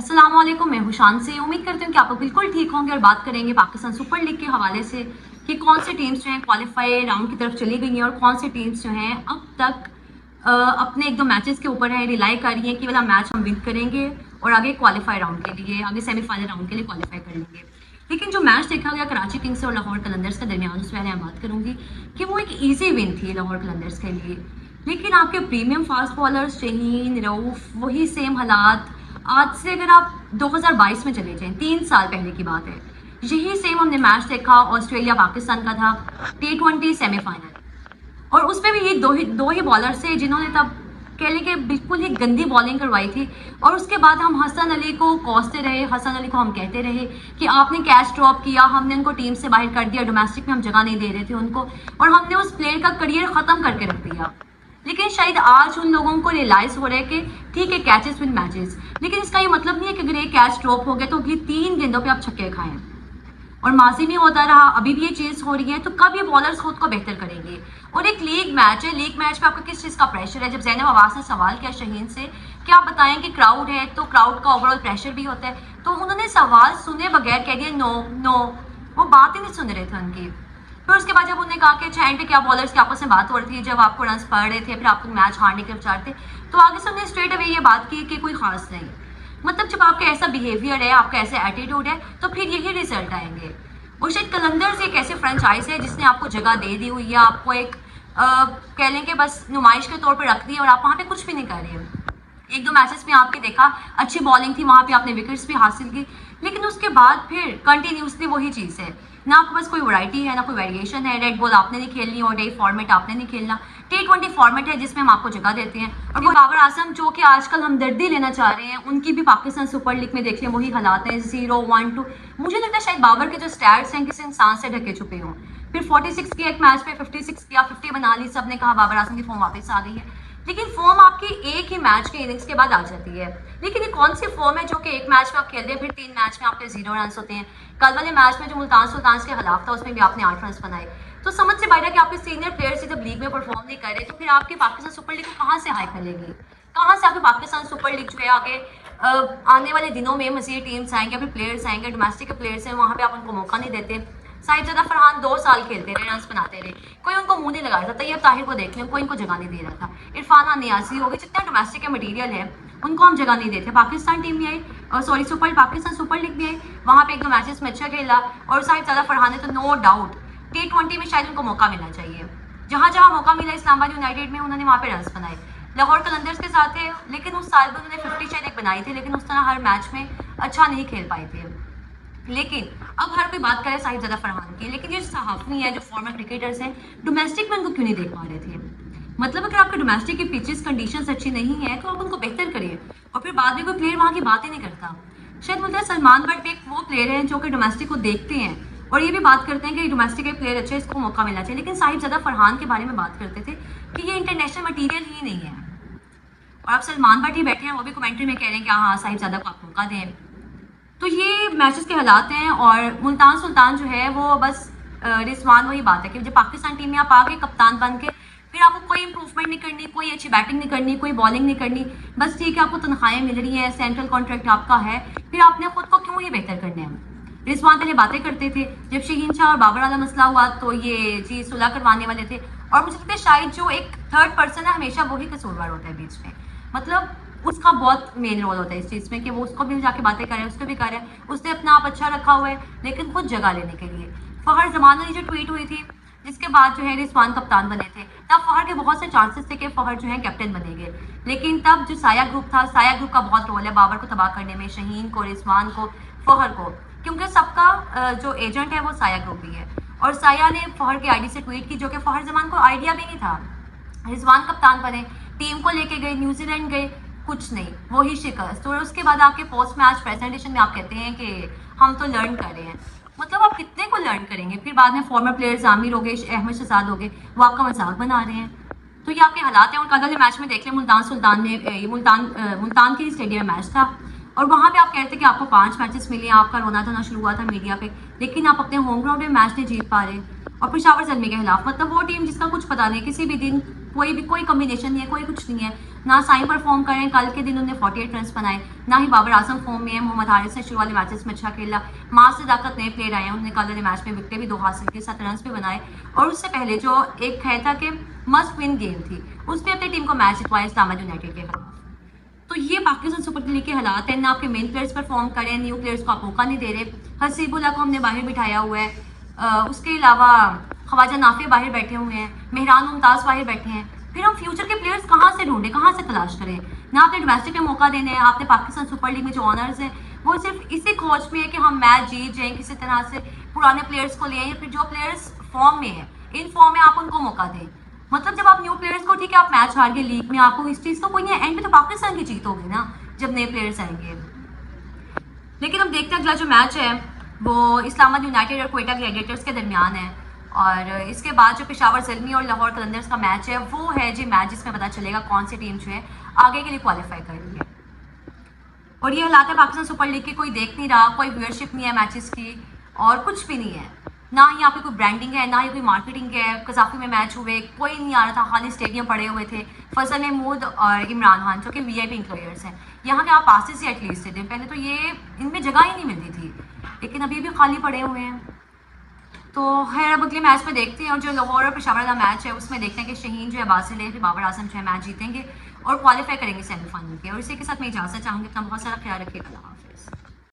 अस्सलाम वालेकुम, मैं हूं शान से। उम्मीद करती हूँ कि आप लोग बिल्कुल ठीक होंगे और बात करेंगे पाकिस्तान सुपर लीग के हवाले से कि कौन सी टीम्स जो हैं क्वालिफाई राउंड की तरफ चली गई हैं और कौन सी टीम्स जो हैं अब तक अपने एक दो मैचेस के ऊपर है रिलाई कर रही हैं कि वाला मैच हम विन करेंगे और आगे क्वालिफाई राउंड के लिए, आगे सेमीफाइनल राउंड के लिए क्वालिफाई कर लेंगे। लेकिन जो मैच देखा गया कराची किंग्स और लाहौर कलंदर्स के दरमियान, उस पहले मैं बात करूंगी कि वो एक ईजी विन थी लाहौर कलंदर्स के लिए। लेकिन आपके premium fast bowler Shaheen, Rauf, वही सेम हालात आज से अगर आप 2022 में चले जाएं, 3 साल पहले की बात है, यही सेम हमने मैच देखा ऑस्ट्रेलिया पाकिस्तान का था, T20 सेमीफाइनल। और उसमें भी ये दो ही बॉलर से जिन्होंने तब कह लें कि बिल्कुल ही गंदी बॉलिंग करवाई थी। और उसके बाद हम हसन अली को कोसते रहे, हसन अली को हम कहते रहे कि आपने कैच ड्रॉप किया, हमने उनको टीम से बाहर कर दिया, डोमेस्टिक में हम जगह नहीं दे रहे थे उनको, और हमने उस प्लेयर का करियर ख़त्म करके रख दिया। लेकिन शायद आज उन लोगों को रियलाइज हो रहा है कि ठीक है कैचेस विन मैचेस, लेकिन इसका ये मतलब नहीं है कि अगर एक कैच ड्रॉप हो गया तो अगली 3 गेंदों पे आप छक्के खाएं। और माजी में होता रहा, अभी भी ये चीज़ हो रही है, तो कब ये बॉलर्स खुद को बेहतर करेंगे। और एक लीग मैच है, लीग मैच पे आपका किस चीज़ का प्रेशर है। जब जैनब अब्बास ने सवाल किया शहीन से कि आप बताएं कि क्राउड है तो क्राउड का ओवरऑल प्रेशर भी होता है, तो उन्होंने सवाल सुने बगैर कह दिया नो नो, वो बात ही नहीं सुन रहे थे उनकी। फिर उसके बाद जब उन्होंने कहा कि अच्छा एंड पे क्या बॉलर्स की आपस में बात हो रही थी, जब आपको रन पड़ रहे थे, फिर आपको मैच हारने के विचार थे, तो आगे से उन्होंने स्ट्रेट अवे ये बात की कि कोई खास नहीं। मतलब जब आपका ऐसा बिहेवियर है, आपका ऐसा एटीट्यूड है, तो फिर यही रिजल्ट आएंगे। और शायद कलंदर्स एक ऐसे फ्रेंचाइज है जिसने आपको जगह दे दी हुई है, आपको एक कह लें कि बस नुमाइश के तौर पर रख दी और आप वहाँ पे कुछ भी नहीं कर रहे हैं। एक दो मैचेस में आपके देखा अच्छी बॉलिंग थी, वहाँ पे आपने विकेट्स भी हासिल की, लेकिन उसके बाद फिर कंटिन्यूसली वही चीज़ है। ना आपके पास कोई वैरायटी है, ना कोई वेरिएशन है। रेड बॉल आपने नहीं खेलनी और डे फॉर्मेट आपने नहीं खेलना। T20 फॉर्मेट है जिसमें हम आपको जगह देते हैं। और वो बाबर आजम जो कि आजकल हमदर्दी लेना चाह रहे हैं, उनकी भी पाकिस्तान सुपर लीग में देख लें वही हालात हैं, 0, 1, 2। मुझे लगता है शायद बाबर के जो स्टैट्स हैं किसी इंसान से ढके छुपे हों। फिर 46 की एक मैच पे 56 किया, 50 बना ली, सबने कहा बाबर आजम की फॉर्म वापस आ गई है। लेकिन फॉर्म आपकी एक ही मैच के इनिंग्स के बाद आ जाती है। लेकिन ये कौन सी फॉर्म है जो कि एक मैच में आप खेलते हैं, फिर 3 मैच में आपके 0 रन होते हैं। कल वाले मैच में जो मुल्तान सुल्तान के खिलाफ था उसमें भी आपने 8 रन बनाए। तो समझ से बाहर है कि आपके सीनियर प्लेयर्स जब लीग में परफॉर्म नहीं कर रहे, तो फिर आपकी पाकिस्तान सुपर लीग को कहाँ से हाई मिलेगी, कहाँ से आपकी पाकिस्तान सुपर लीग जो है आगे आने वाले दिनों में मज़ीद टीम्स आएंगे, फिर प्लेयर्स आएंगे, डोमेस्टिक के प्लेयर्स हैं, वहाँ पे आप उनको मौका नहीं देते। साहिबजादा फरहान 2 साल खेलते रहे, रन बनाते रहे, कोई उनको मुंह नहीं लगा रहा था। तैयब ताहिर को देख लें, कोई इनको जगह नहीं दे रहा था। इरफान नियाजी हो गए, जितना डोमेस्टिक का मटीरियल है उनको हम जगह नहीं देते। पाकिस्तान टीम में आई और पाकिस्तान सुपर लीग में आई, वहाँ पे एक दो मैचेस में अच्छा खेला और साहिबजादा फरहान ने तो नो डाउट T20 में शायद उनको मौका मिलना चाहिए। जहाँ जहाँ मौका मिला इस्लामाबाद यूनाइटेड में उन्होंने वहाँ पे रन बनाए। लाहौर कलंदर्स के साथ थे, लेकिन उस साल में उन्होंने 50 शायद एक बनाई थी, लेकिन उस तरह हर मैच में अच्छा नहीं खेल पाए थे। लेकिन अब हर कोई बात करे साहिबजादा फरहान की, लेकिन ये सहाफ़ी हैं जो फॉर्मर क्रिकेटर्स हैं, डोमेस्टिक में उनको क्यों नहीं देख पा रहे थे। मतलब अगर आपके डोमेस्टिक की पिचेस कंडीशंस अच्छी नहीं है तो आप उनको बेहतर करिए, और फिर बाद में कोई प्लेयर वहाँ की बात ही नहीं करता। शायद मुझे सलमान बट एक वो प्लेयर हैं जो कि डोमेस्टिक को देखते हैं और ये भी बात करते हैं कि डोमेस्टिक के प्लेयर अच्छे, इसको मौका मिलना चाहिए। लेकिन साहिबजादा फरहान के बारे में बात करते थे कि ये इंटरनेशनल मटीरियल ही नहीं है। और आप सलमान बट ही बैठे हैं, वो भी कमेंट्री में कह रहे हैं कि हाँ साहिबजादा को आप मौका दें। तो ये मैचेस के हालात हैं। और मुल्तान सुल्तान जो है वो बस रिजवान वही बात है कि जब पाकिस्तान टीम में आप आगे कप्तान बन के फिर आपको कोई इंप्रूवमेंट नहीं करनी, कोई अच्छी बैटिंग नहीं करनी, कोई बॉलिंग नहीं करनी, बस ठीक है आपको तनख्वाहें मिल रही हैं, सेंट्रल कॉन्ट्रैक्ट आपका है, फिर आपने खुद को क्यों ही बेहतर करने हैं। रिजवान पहले बातें करते थे, जब शहीन शाह और बाबर वाला मसला हुआ तो ये जी सुलह करवाने वाले थे। और मुझे लगता है शायद जो एक थर्ड पर्सन है हमेशा वही कसूरवार होता है बीच में। मतलब उसका बहुत मेन रोल होता है इस चीज़ में कि वो उसको भी जाके बातें करें, उसको भी करें, उसने अपना आप अच्छा रखा हुआ है लेकिन खुद जगह लेने के लिए। फहर जमाना की जो ट्वीट हुई थी जिसके बाद जो है रिजवान कप्तान बने थे, तब फहर के बहुत से चांसेस थे कि फहर जो है कैप्टन बनेंगे। लेकिन तब जो साया ग्रुप था, साया ग्रुप का बहुत रोल है बाबर को तबाह करने में, शहीन को, रिजवान को, फहर को, क्योंकि सबका जो एजेंट है वो साया ग्रुप भी है। और साया ने फहर की आईडी से ट्वीट की जो कि फहर जमान को आइडिया भी नहीं था। रिजवान कप्तान बने, टीम को लेके गए, न्यूजीलैंड गए, कुछ नहीं, वही शिकस्त। और उसके बाद आपके पोस्ट मैच प्रेजेंटेशन में आप कहते हैं कि हम तो लर्न कर रहे हैं। मतलब आप कितने को लर्न करेंगे। फिर बाद में फॉर्मर प्लेयर्स आमिर हो गए, अहमद शहजाद हो गए, वो आपका मजाक बना रहे हैं। तो ये आपके हालात हैं। और कल वाले मैच में देख लें मुल्तान सुल्तान ने मुल्तान के स्टेडियम मैच था और वहाँ पे आप कहते कि आपको 5 मैचेस मिले, आपका रोना धोना शुरू हुआ था मीडिया पे, लेकिन आप अपने होम ग्राउंड में मैच नहीं जीत पा रहे। और पेशावर जलमी के खिलाफ, मतलब वो टीम जिसका कुछ पता नहीं, किसी भी दिन कोई कम्बिनेशन नहीं है, कोई कुछ नहीं है। ना साइम परफॉर्म कर रहे हैं, कल के दिन उन्होंने 48 रन बनाए, ना ही बाबर आजम फॉर्म में है। मोहम्मद हारिस ने शुरू वाले मैचेस में अच्छा खेला। मास सदाकत नए प्लेयर आए हैं, उन्होंने कल वाले मैच में विकेट भी 2 हासिल की, 7 रन भी बनाए। और उससे पहले जो एक है था कि मस्ट विन गेम थी, उसमें अपनी टीम को मैच जितवाया इस्लामाबाद यूनाइटेड के खिलाफ। तो ये पाकिस्तान सुपर लीग के हालात हैं ना। आपके मेन प्लेयर्स परफॉर्म करें, न्यू प्लेयर्स को आप मौका नहीं दे रहे। हसीबुल्ला को हमने बाहर बिठाया हुआ है, उसके अलावा ख्वाजा नाफे बाहर बैठे हुए हैं, मेहरान मुमताज़ बाहर बैठे हैं। फिर हम फ्यूचर के प्लेयर्स कहाँ से ढूंढें, कहाँ से तलाश करें? ना आपने डोमेस्टिक में मौका देने हैं, आपने पाकिस्तान सुपर लीग में जो ऑनर्स हैं वो सिर्फ इसी खोज में है कि हम मैच जीत जाएं, किसी तरह से पुराने प्लेयर्स को लें, या फिर जो प्लेयर्स फॉर्म में है, इन फॉर्म में आप उनको मौका दें। मतलब जब आप न्यू प्लेयर्स को, ठीक है आप मैच हार गए लीग में, आपको इस चीज़ तो कोई नहीं है, एंड में तो पाकिस्तान की जीत होगी ना जब नए प्लेयर्स आएंगे। लेकिन हम देखते हैं अगला जो मैच है वो इस्लामाबाद यूनाइटेड और क्वेटा ग्लैडिएटर्स के दरमियान है, और इसके बाद जो पेशावर ज़ल्मी और लाहौर कलंदर्स का मैच है वो है जी मैच जिसमें पता चलेगा कौन सी टीम जो है आगे के लिए क्वालिफाई कर रही है। और ये हालात है पाकिस्तान सुपर लीग के, कोई देख नहीं रहा, कोई व्यूअरशिप नहीं है मैचेस की, और कुछ भी नहीं है। ना ही यहाँ पे कोई ब्रांडिंग है, ना ही कोई मार्केटिंग है। कजाफी में मैच हुए, कोई नहीं आ रहा था, खाली स्टेडियम पड़े हुए थे। फजल महमूद और इमरान खान जो कि वीआईपी एम्प्लॉयर्स हैं, यहाँ के आप पासिस ही एटलीस्ट थे। पहले तो ये इनमें जगह ही नहीं मिलती थी, लेकिन अभी भी खाली पड़े हुए हैं। तो खैर अब अगले मैच में देखते हैं, और जो लाहौर और पेशावर का मैच है उसमें देखते हैं कि शहीन जो है बासिल है, फिर बाबर आजम जो है मैच जीतेंगे और क्वालिफाई करेंगे सेमीफाइनल के। और इसी के साथ मैं इजाज़त चाहूँगी, अपना बहुत सारा ख्याल रखिएगा। अल्लाह हाफिज़।